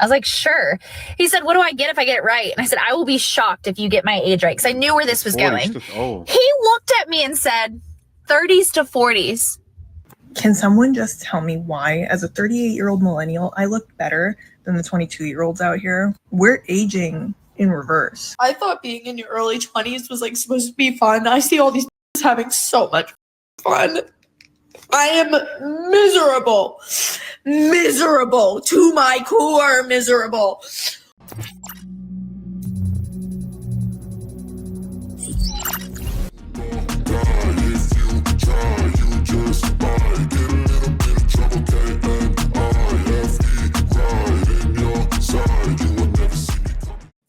I was like, sure. He said, what do I get if I get it right? And I said, I will be shocked if you get my age right, because I knew where this was going. Oh. He looked at me and said, 30s to 40s. Can someone just tell me why, as a 38-year-old millennial, I look better than the 22-year-olds out here? We're aging in reverse. I thought being in your early 20s was like supposed to be fun. I see all these having so much fun. I am miserable. Miserable. To my core, miserable.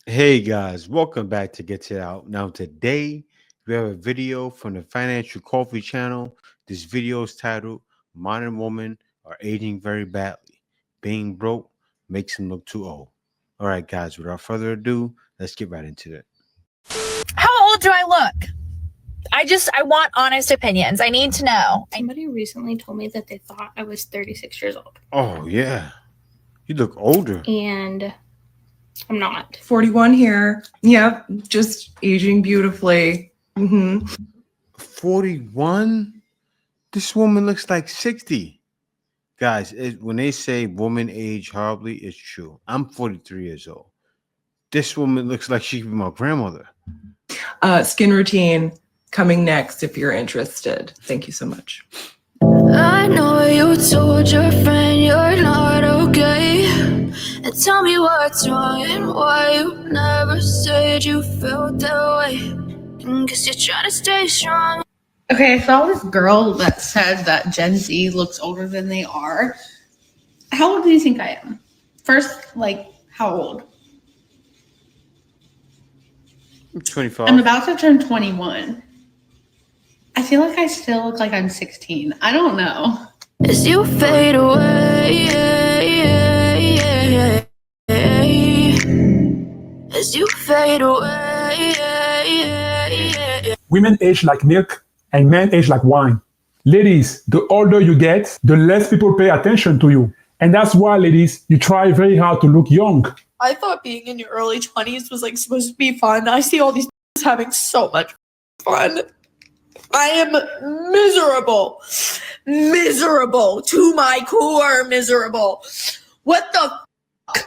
Hey guys, welcome back to Get It Out. Now today we have a video from the Financial Coffee channel. This video is titled Modern Women Are Aging Very Badly. Being broke makes them look too old. All right guys, without further ado, let's get right into it. How old do I look? I want honest opinions. I need to know. Somebody recently told me that they thought I was 36 years old. Oh yeah, you look older. And I'm not. 41 here. Yep, just aging beautifully. 41? This woman looks like 60. Guys, when they say women age horribly, it's true. I'm 43 years old. This woman looks like she could be my grandmother. Skin routine coming next if you're interested. Thank you so much. I know you told your friend you're not okay, and tell me what's wrong and why you never said you felt that way. And guess you're trying to stay strong. Okay, I saw this girl that said that Gen Z looks older than they are. How old do you think I am? First, how old? I'm 25. I'm about to turn 21. I feel like I still look like I'm 16. I don't know. As you fade away, as you fade away. Women age like milk and men age like wine. Ladies, the older you get, the less people pay attention to you. And that's why, ladies, you try very hard to look young. I thought being in your early 20s was like supposed to be fun. I see all these having so much fun. I am miserable. Miserable. To my core, miserable. What the fuck?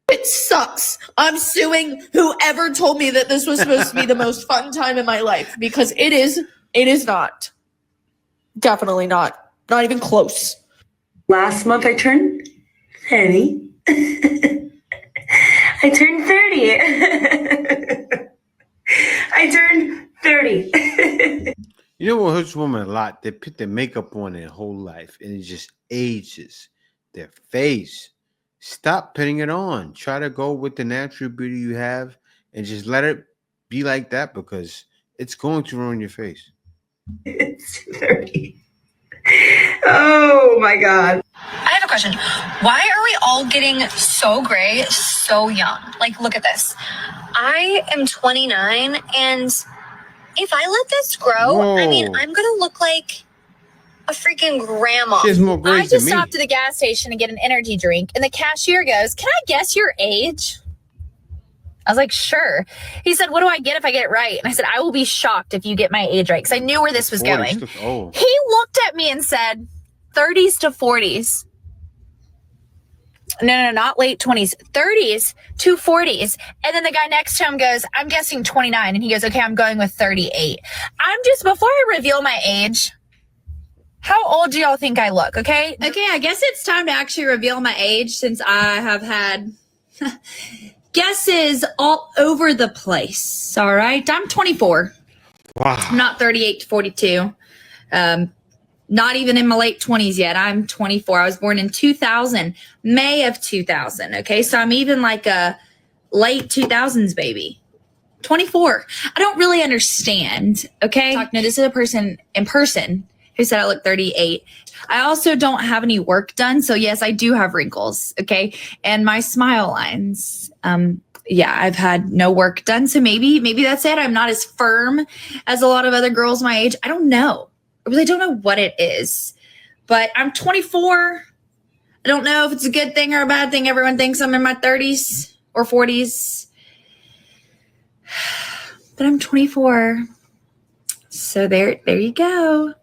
It sucks. I'm suing whoever told me that this was supposed to be the most fun time in my life, because it is not. Definitely not. Not even close. Last month I turned 30. I turned 30. I turned 30. You know what hurts women a lot? They put their makeup on their whole life and it just ages their face. Stop putting it on. Try to go with the natural beauty you have and just let it be like that, because it's going to ruin your face. It's 30. Oh my God. I have a question. Why are we all getting so gray so young? Like, look at this. I am 29, and if I let this grow, I mean, I'm going to look like a freaking grandma. She has more gray I just stopped at the gas station to get an energy drink, and the cashier goes, "Can I guess your age?" I was like, sure. He said, what do I get if I get it right? And I said, I will be shocked if you get my age right, because I knew where this was going. He looked at me and said, 30s to 40s. No, not late 20s. 30s to 40s. And then the guy next to him goes, I'm guessing 29. And he goes, okay, I'm going with 38. Before I reveal my age, how old do y'all think I look, okay? Okay, I guess it's time to actually reveal my age, since I have had guesses all over the place. All right, I'm 24. Wow. I'm not 38 to 42. Not even in my late 20s yet. I'm 24. I was born in 2000, May of 2000. Okay, so I'm even like a late 2000s baby. 24. I don't really understand. Okay, no, this is a person in person who said I look 38. I also don't have any work done. So yes, I do have wrinkles. Okay. And my smile lines. I've had no work done. So maybe that's it. I'm not as firm as a lot of other girls my age. I don't know. I really don't know what it is, but I'm 24. I don't know if it's a good thing or a bad thing. Everyone thinks I'm in my 30s or 40s. But I'm 24. So there you go.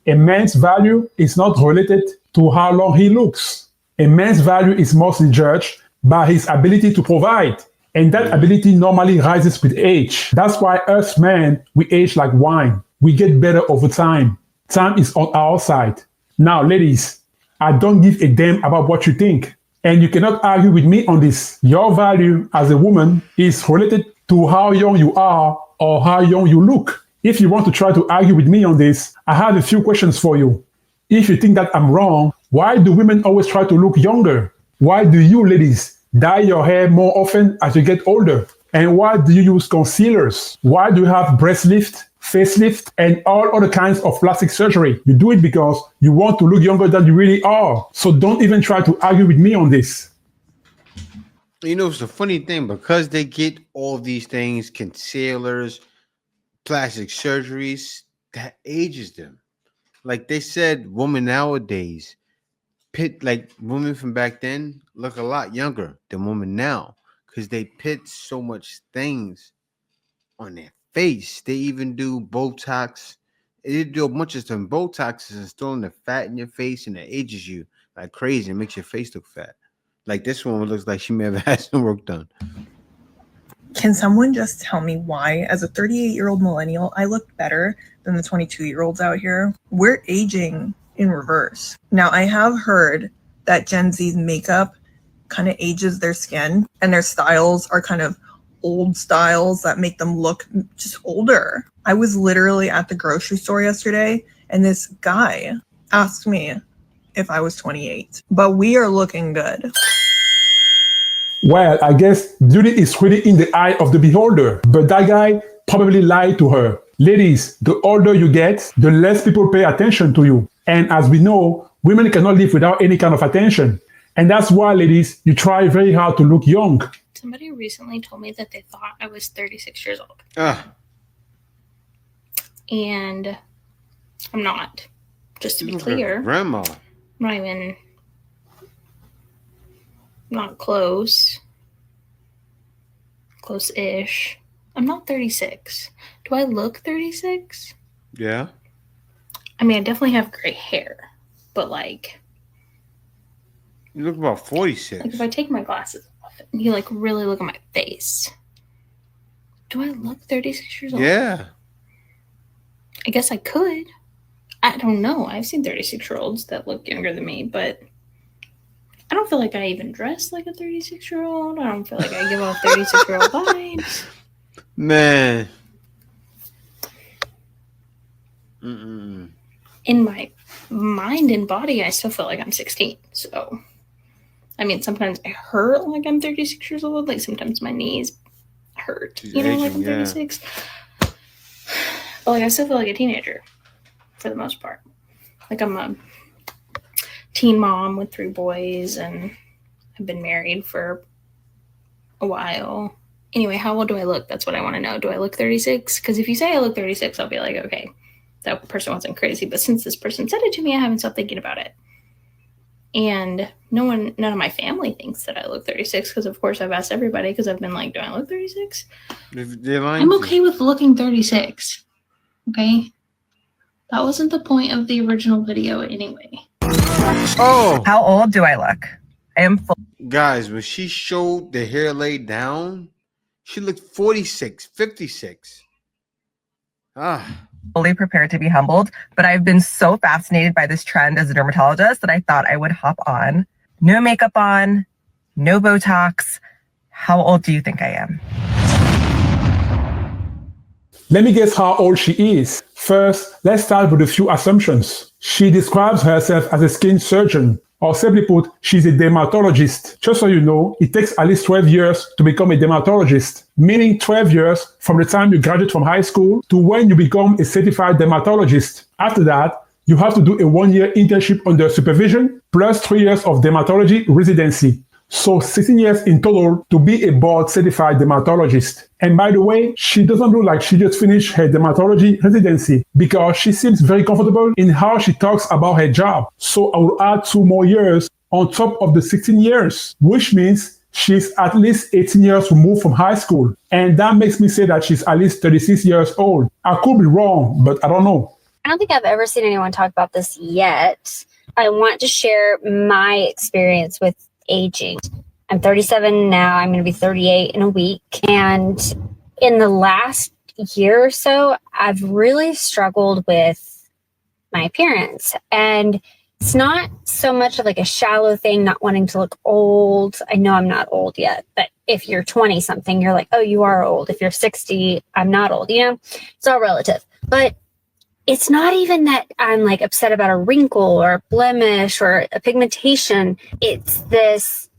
A man's value is not related to how long he looks. A man's value is mostly judged by his ability to provide. And that ability normally rises with age. That's why us men, we age like wine. We get better over time. Time is on our side. Now, ladies, I don't give a damn about what you think. And you cannot argue with me on this. Your value as a woman is related to how young you are or how young you look. If you want to try to argue with me on this, I have a few questions for you. If you think that I'm wrong, why do women always try to look younger? Why do you ladies dye your hair more often as you get older? And why do you use concealers? Why do you have breast lift, facelift, and all other kinds of plastic surgery? You do it because you want to look younger than you really are. So don't even try to argue with me on this. You know, it's a funny thing, because they get all these things, concealers, plastic surgeries, that ages them. Like they said, women nowadays, like women from back then look a lot younger than women now, because they put so much things on their face. They even do Botox. They do a bunch of some Botox and installing the fat in your face, and it ages you like crazy and makes your face look fat. Like this one looks like she may have had some work done. Can someone just tell me why, as a 38-year-old millennial, I look better than the 22-year-olds out here? We're aging in reverse. Now, I have heard that Gen Z's makeup kind of ages their skin, and their styles are kind of old styles that make them look just older. I was literally at the grocery store yesterday, and this guy asked me if I was 28, but we are looking good. Well, I guess beauty is really in the eye of the beholder, but that guy probably lied to her. Ladies, the older you get, the less people pay attention to you. And as we know, women cannot live without any kind of attention. And that's why, ladies, you try very hard to look young. Somebody recently told me that they thought I was 36 years old. And I'm not. Just to be clear. Grandma. I'm not even... Not close. Close-ish. I'm not 36. Do I look 36? Yeah. I mean, I definitely have gray hair. But, like... You look about 46. Like, if I take my glasses off and you, like, really look at my face, do I look 36 years old? Yeah. I guess I could. I don't know. I've seen 36-year-olds that look younger than me, but... I don't feel like I even dress like a 36-year-old. I don't feel like I give off 36-year-old vibes. Man. In my mind and body, I still feel like I'm 16. So, I mean, sometimes I hurt like I'm 36 years old. Like, sometimes my knees hurt, She's like aging, I'm 36. But, like, I still feel like a teenager for the most part. Like, I'm a teen mom with 3 boys, and I've been married for a while. Anyway, how old do I look? That's what I want to know. Do I look 36? Because if you say I look 36, I'll be like, okay, that person wasn't crazy. But since this person said it to me, I haven't stopped thinking about it. And none of my family thinks that I look 36, because of course I've asked everybody, because I've been like, do I look 36? I'm okay with looking 36. Okay? That wasn't the point of the original video anyway. Oh, how old do I look? I am full. Guys, when she showed the hair laid down, she looked 46, 56. Fully prepared to be humbled, but I've been so fascinated by this trend as a dermatologist that I thought I would hop on. No makeup on, no Botox. How old do you think I am? Let me guess how old she is. First, let's start with a few assumptions. She describes herself as a skin surgeon, or simply put, she's a dermatologist. Just so you know, it takes at least 12 years to become a dermatologist, meaning 12 years from the time you graduate from high school to when you become a certified dermatologist. After that, you have to do a 1-year internship under supervision, plus 3 years of dermatology residency. So 16 years in total to be a board certified dermatologist. And by the way, she doesn't look like she just finished her dermatology residency because she seems very comfortable in how she talks about her job. So I will add 2 more years on top of the 16 years, which means she's at least 18 years removed from high school. And that makes me say that she's at least 36 years old. I could be wrong, but I don't know. I don't think I've ever seen anyone talk about this yet. I want to share my experience with aging. I'm 37 now. I'm going to be 38 in a week. And in the last year or so, I've really struggled with my appearance. And it's not so much of like a shallow thing, not wanting to look old. I know I'm not old yet, but if you're 20 something, you're like, oh, you are old. If you're 60, I'm not old. You know, it's all relative. But it's not even that I'm like upset about a wrinkle or a blemish or a pigmentation. It's this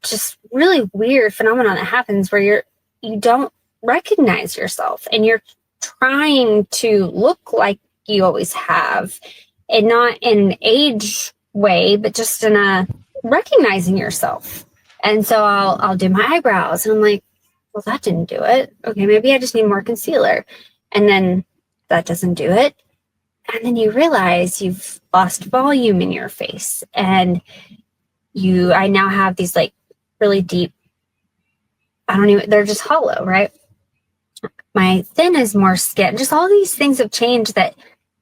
just really weird phenomenon that happens where you don't recognize yourself and you're trying to look like you always have, and not in an age way, but just in a recognizing yourself. And so I'll do my eyebrows and I'm like, well, that didn't do it. Okay, maybe I just need more concealer. And then that doesn't do it. And then you realize you've lost volume in your face. And I now have these like really deep, they're just hollow, right? My thin is more skin. Just all these things have changed that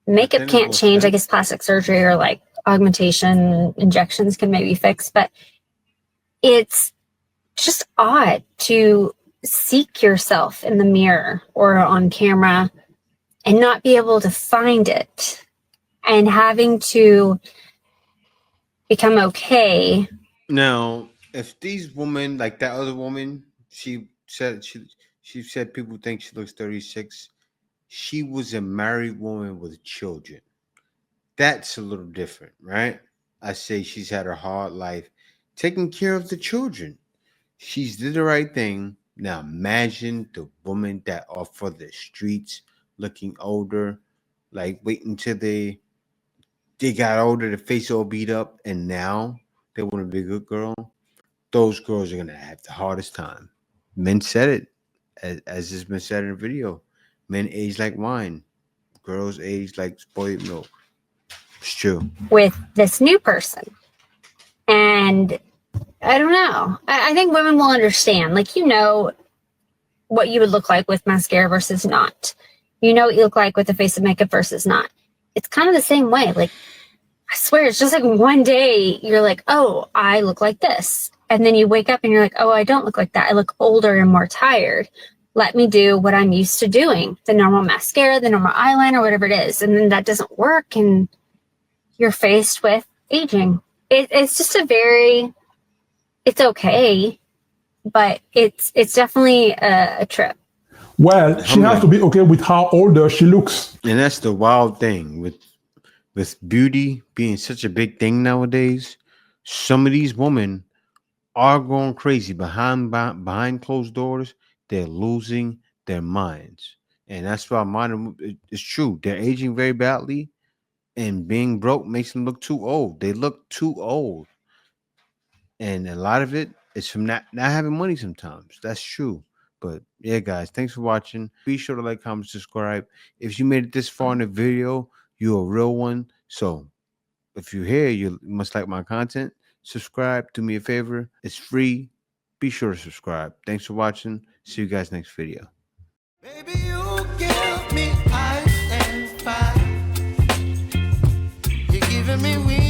makeup can't change. I guess plastic surgery or like augmentation injections can maybe fix, but it's just odd to seek yourself in the mirror or on camera and not be able to find it, and having to become okay. Now, if these women, like that other woman, she said people think she looks 36. She was a married woman with children. That's a little different, right? I say she's had a hard life taking care of the children. She's did the right thing. Now imagine the women that are for the streets, looking older, like waiting till they got older, the face all beat up, and now they want to be a good girl. Those girls are gonna have the hardest time. Men said it, as has been said in the video. Men age like wine, girls age like spoiled milk. It's true. With this new person, and I don't know. I think women will understand. Like, you know what you would look like with mascara versus not. You know what you look like with a face of makeup versus not. It's kind of the same way. Like, I swear, it's just like one day you're like, oh, I look like this. And then you wake up and you're like, oh, I don't look like that. I look older and more tired. Let me do what I'm used to doing. The normal mascara, the normal eyeliner, whatever it is. And then that doesn't work and you're faced with aging. It's just it's okay, but it's definitely a trip. Well, she has to be okay with how older she looks. And that's the wild thing with beauty being such a big thing nowadays. Some of these women are going crazy behind closed doors. They're losing their minds. And that's why it's true. They're aging very badly, and being broke makes them look too old. They look too old. And a lot of it is from not having money sometimes. That's true. But yeah, guys, thanks for watching. Be sure to like, comment, subscribe. If you made it this far in the video, you're a real one. So if you're here, you must like my content. Subscribe. Do me a favor. It's free. Be sure to subscribe. Thanks for watching. See you guys next video. Baby, you give me ice and fire. You're giving me wings.